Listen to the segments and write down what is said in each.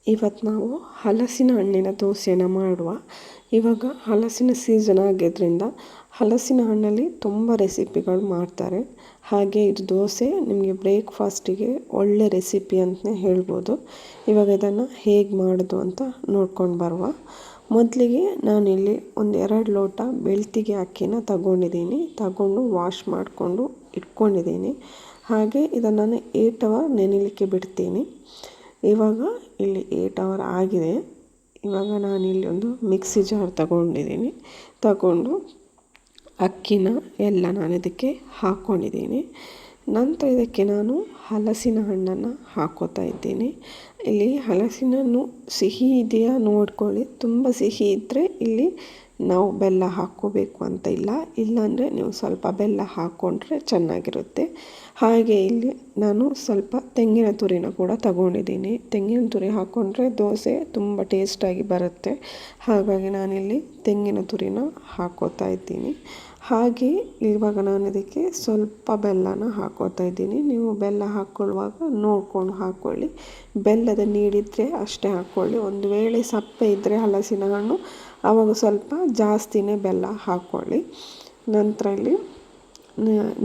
ಇವತ್ತು ನಾವು ಹಲಸಿನ ಹಣ್ಣಿನ ದೋಸೆನ ಮಾಡುವ. ಇವಾಗ ಹಲಸಿನ ಸೀಸನ್ ಆಗಿದ್ದರಿಂದ ಹಲಸಿನ ಹಣ್ಣಲ್ಲಿ ತುಂಬ ರೆಸಿಪಿಗಳು ಮಾಡ್ತಾರೆ. ಹಾಗೆ ಇದು ದೋಸೆ ನಿಮಗೆ ಬ್ರೇಕ್ಫಾಸ್ಟಿಗೆ ಒಳ್ಳೆ ರೆಸಿಪಿ ಅಂತಲೇ ಹೇಳ್ಬೋದು. ಇವಾಗ ಇದನ್ನು ಹೇಗೆ ಮಾಡೋದು ಅಂತ ನೋಡ್ಕೊಂಡು ಬರುವ. ಮೊದಲಿಗೆ ನಾನಿಲ್ಲಿ 1-2 ಲೋಟ ಬೆಳ್ತಿಗೆ ಅಕ್ಕಿನ ತಗೊಂಡು ವಾಶ್ ಮಾಡಿಕೊಂಡು ಇಟ್ಕೊಂಡಿದ್ದೀನಿ. ಹಾಗೆ ಇದನ್ನು ನಾನು 8 ಅವರ್ ನೆನೆಯಲಿಕ್ಕೆ ಬಿಡ್ತೀನಿ. ಇವಾಗ ಇಲ್ಲಿ 8 ಅವರ್ ಆಗಿದೆ. ಇವಾಗ ನಾನಿಲ್ಲಿ ಒಂದು ಮಿಕ್ಸಿ ಜಾರ್ ತಗೊಂಡು ಅಕ್ಕಿನ ಎಲ್ಲ ನಾನು ಇದಕ್ಕೆ ಹಾಕ್ಕೊಂಡಿದ್ದೀನಿ. ನಂತರ ಇದಕ್ಕೆ ನಾನು ಹಲಸಿನ ಹಣ್ಣನ್ನು ಹಾಕ್ಕೋತಾ ಇದ್ದೀನಿ. ಇಲ್ಲಿ ಹಲಸಿನ ಹಣ್ಣು ಸಿಹಿ ಇದೆಯಾ ನೋಡ್ಕೊಳ್ಳಿ. ತುಂಬ ಸಿಹಿ ಇದ್ದರೆ ಇಲ್ಲಿ ನಾವು ಬೆಲ್ಲ ಹಾಕ್ಕೋಬೇಕು ಅಂತ ಇಲ್ಲ, ಇಲ್ಲಾಂದರೆ ನೀವು ಸ್ವಲ್ಪ ಬೆಲ್ಲ ಹಾಕ್ಕೊಂಡ್ರೆ ಚೆನ್ನಾಗಿರುತ್ತೆ. ಹಾಗೆ ಇಲ್ಲಿ ನಾನು ಸ್ವಲ್ಪ ತೆಂಗಿನ ತುರಿನ ಕೂಡ ತಗೊಂಡಿದ್ದೀನಿ. ತೆಂಗಿನ ತುರಿ ಹಾಕ್ಕೊಂಡ್ರೆ ದೋಸೆ ತುಂಬ ಟೇಸ್ಟಾಗಿ ಬರುತ್ತೆ. ಹಾಗಾಗಿ ನಾನಿಲ್ಲಿ ತೆಂಗಿನ ತುರಿನ ಹಾಕ್ಕೋತಾ ಇದ್ದೀನಿ. ಹಾಗೆ ಇವಾಗ ನಾನು ಇದಕ್ಕೆ ಸ್ವಲ್ಪ ಬೆಲ್ಲನ ಹಾಕ್ಕೋತಾ ಇದ್ದೀನಿ. ನೀವು ಬೆಲ್ಲ ಹಾಕ್ಕೊಳ್ಳುವಾಗ ನೋಡ್ಕೊಂಡು ಹಾಕ್ಕೊಳ್ಳಿ. ಬೆಲ್ಲದ ನೀಡಿದರೆ ಅಷ್ಟೇ ಹಾಕ್ಕೊಳ್ಳಿ. ಒಂದು ವೇಳೆ ಸಪ್ಪೆ ಇದ್ದರೆ ಹಲಸಿನ ಹಣ್ಣು ಆವಾಗ ಸ್ವಲ್ಪ ಜಾಸ್ತಿನೇ ಬೆಲ್ಲ ಹಾಕ್ಕೊಳ್ಳಿ. ನಂತರ ಇಲ್ಲಿ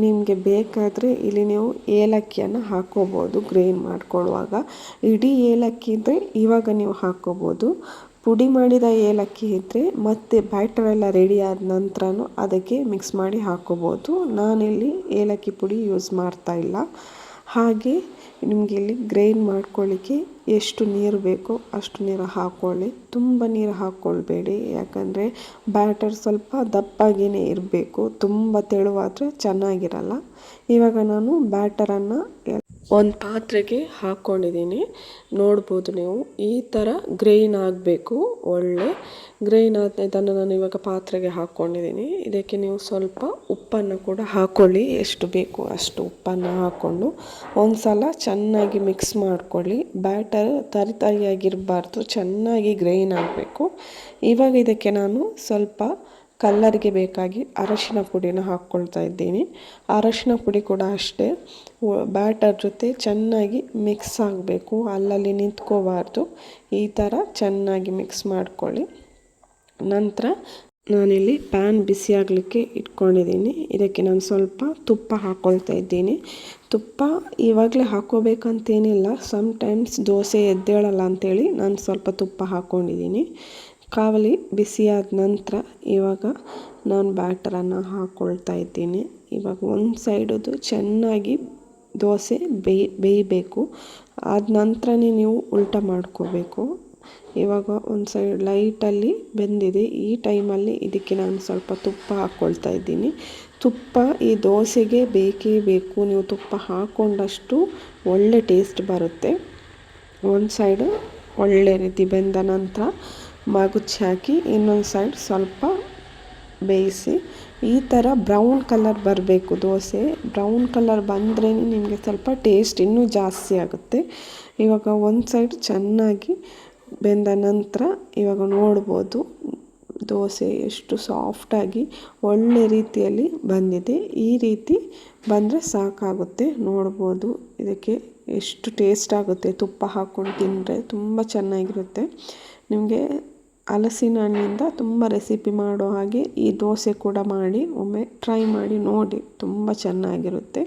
ನಿಮಗೆ ಬೇಕಾದರೆ ಇಲ್ಲಿ ನೀವು ಏಲಕ್ಕಿಯನ್ನು ಹಾಕ್ಕೋಬೋದು. ಗ್ರೈಂಡ್ ಮಾಡ್ಕೊಳ್ಳುವಾಗ ಇಡೀ ಏಲಕ್ಕಿ ಇದ್ದರೆ ಇವಾಗ ನೀವು ಹಾಕ್ಕೋಬೋದು. ಪುಡಿ ಮಾಡಿದ ಏಲಕ್ಕಿ ಇದ್ದರೆ ಮತ್ತೆ ಬ್ಯಾಟರೆಲ್ಲ ರೆಡಿ ಆದ ನಂತರನೂ ಅದಕ್ಕೆ ಮಿಕ್ಸ್ ಮಾಡಿ ಹಾಕ್ಕೋಬೋದು. ನಾನಿಲ್ಲಿ ಏಲಕ್ಕಿ ಪುಡಿ ಯೂಸ್ ಮಾಡ್ತಾ ಇಲ್ಲ. ಹಾಗೆ ನಿಮಗೆ ಇಲ್ಲಿ ಗ್ರೈಂಡ್ ಮಾಡ್ಕೊಳ್ಳಿಕ್ಕೆ ಎಷ್ಟು ನೀರು ಬೇಕೋ ಅಷ್ಟು ನೀರು ಹಾಕ್ಕೊಳ್ಳಿ. ತುಂಬ ನೀರು ಹಾಕ್ಕೊಳ್ಬೇಡಿ, ಯಾಕಂದರೆ ಬ್ಯಾಟರ್ ಸ್ವಲ್ಪ ದಪ್ಪಾಗಿಯೇ ಇರಬೇಕು. ತುಂಬ ತೆಳುವಾದರೆ ಚೆನ್ನಾಗಿರಲ್ಲ. ಇವಾಗ ನಾನು ಬ್ಯಾಟರನ್ನು ಒಂದು ಪಾತ್ರೆಗೆ ಹಾಕ್ಕೊಂಡಿದ್ದೀನಿ. ನೋಡ್ಬೋದು ನೀವು ಈ ಥರ ಗ್ರೈನ್ ಆಗಬೇಕು. ಒಳ್ಳೆ ಗ್ರೈನ್ ಇದನ್ನು ನಾನು ಇವಾಗ ಪಾತ್ರೆಗೆ ಹಾಕ್ಕೊಂಡಿದ್ದೀನಿ. ಇದಕ್ಕೆ ನೀವು ಸ್ವಲ್ಪ ಉಪ್ಪನ್ನು ಕೂಡ ಹಾಕ್ಕೊಳ್ಳಿ. ಎಷ್ಟು ಬೇಕು ಅಷ್ಟು ಉಪ್ಪನ್ನು ಹಾಕ್ಕೊಂಡು ಒಂದು ಸಲ ಚೆನ್ನಾಗಿ ಮಿಕ್ಸ್ ಮಾಡ್ಕೊಳ್ಳಿ. ಬ್ಯಾಟರ್ ತರಿಯಾಗಿರಬಾರ್ದು, ಚೆನ್ನಾಗಿ ಗ್ರೈನ್ ಆಗಬೇಕು. ಇವಾಗ ಇದಕ್ಕೆ ನಾನು ಸ್ವಲ್ಪ ಕಲ್ಲರಿಗೆ ಬೇಕಾಗಿ ಅರಶಿನ ಪುಡಿನ ಹಾಕ್ಕೊಳ್ತಾ ಇದ್ದೀನಿ. ಅರಶಿನ ಪುಡಿ ಕೂಡ ಅಷ್ಟೇ ಬ್ಯಾಟರ್ ಜೊತೆ ಚೆನ್ನಾಗಿ ಮಿಕ್ಸ್ ಆಗಬೇಕು, ಅಲ್ಲಲ್ಲಿ ನಿಂತ್ಕೋಬಾರ್ದು. ಈ ಥರ ಚೆನ್ನಾಗಿ ಮಿಕ್ಸ್ ಮಾಡ್ಕೊಳ್ಳಿ. ನಂತರ ನಾನಿಲ್ಲಿ ಪ್ಯಾನ್ ಬಿಸಿ ಆಗಲಿಕ್ಕೆ ಇಟ್ಕೊಂಡಿದ್ದೀನಿ. ಇದಕ್ಕೆ ನಾನು ಸ್ವಲ್ಪ ತುಪ್ಪ ಹಾಕ್ಕೊಳ್ತಾ ಇದ್ದೀನಿ. ತುಪ್ಪ ಇವಾಗಲೇ ಹಾಕ್ಕೋಬೇಕಂತೇನಿಲ್ಲ, ಸಮ್ಟೈಮ್ಸ್ ದೋಸೆ ಎದ್ದೇಳಲ್ಲ ಅಂಥೇಳಿ ನಾನು ಸ್ವಲ್ಪ ತುಪ್ಪ ಹಾಕ್ಕೊಂಡಿದ್ದೀನಿ. ಕಾವಲಿ ಬಿಸಿಯಾದ ನಂತರ ಇವಾಗ ನಾನು ಬ್ಯಾಟರನ್ನು ಹಾಕ್ಕೊಳ್ತಾ ಇದ್ದೀನಿ. ಇವಾಗ ಒಂದು ಸೈಡದು ಚೆನ್ನಾಗಿ ದೋಸೆ ಬೇಯಬೇಕು. ಆದ ನಂತರನೇ ನೀವು ಉಲ್ಟ ಮಾಡ್ಕೋಬೇಕು. ಇವಾಗ ಒಂದು ಸೈಡ್ ಲೈಟಲ್ಲಿ ಬೆಂದಿದೆ. ಈ ಟೈಮಲ್ಲಿ ಇದಕ್ಕೆ ನಾನು ಸ್ವಲ್ಪ ತುಪ್ಪ ಹಾಕ್ಕೊಳ್ತಾ ಇದ್ದೀನಿ. ತುಪ್ಪ ಈ ದೋಸೆಗೆ ಬೇಕೇ ಬೇಕು. ನೀವು ತುಪ್ಪ ಹಾಕ್ಕೊಂಡಷ್ಟು ಒಳ್ಳೆ ಟೇಸ್ಟ್ ಬರುತ್ತೆ. ಒಂದು ಸೈಡು ಒಳ್ಳೆ ರೀತಿ ಬೆಂದ ನಂತರ ಮಗುಚಿ ಹಾಕಿ ಇನ್ನೊಂದು ಸೈಡ್ ಸ್ವಲ್ಪ ಬೇಯಿಸಿ. ಈ ಥರ ಬ್ರೌನ್ ಕಲರ್ ಬರಬೇಕು ದೋಸೆ. ಬ್ರೌನ್ ಕಲರ್ ಬಂದ್ರೇ ನಿಮಗೆ ಸ್ವಲ್ಪ ಟೇಸ್ಟ್ ಇನ್ನೂ ಜಾಸ್ತಿ ಆಗುತ್ತೆ. ಇವಾಗ ಒಂದು ಸೈಡ್ ಚೆನ್ನಾಗಿ ಬೆಂದ ನಂತರ ಇವಾಗ ನೋಡ್ಬೋದು ದೋಸೆ ಎಷ್ಟು ಸಾಫ್ಟಾಗಿ ಒಳ್ಳೆ ರೀತಿಯಲ್ಲಿ ಬಂದಿದೆ. ಈ ರೀತಿ ಬಂದರೆ ಸಾಕಾಗುತ್ತೆ. ನೋಡ್ಬೋದು ಇದಕ್ಕೆ ಎಷ್ಟು ಟೇಸ್ಟ್ ಆಗುತ್ತೆ. ತುಪ್ಪ ಹಾಕ್ಕೊಂಡು ತಿಂದರೆ ತುಂಬ ಚೆನ್ನಾಗಿರುತ್ತೆ. ನಿಮಗೆ ಹಲಸಿನ ಹಣ್ಣಿಂದ ತುಂಬ ರೆಸಿಪಿ ಮಾಡೋ ಹಾಗೆ ಈ ದೋಸೆ ಕೂಡ ಮಾಡಿ ಒಮ್ಮೆ ಟ್ರೈ ಮಾಡಿ ನೋಡಿ, ತುಂಬ ಚೆನ್ನಾಗಿರುತ್ತೆ.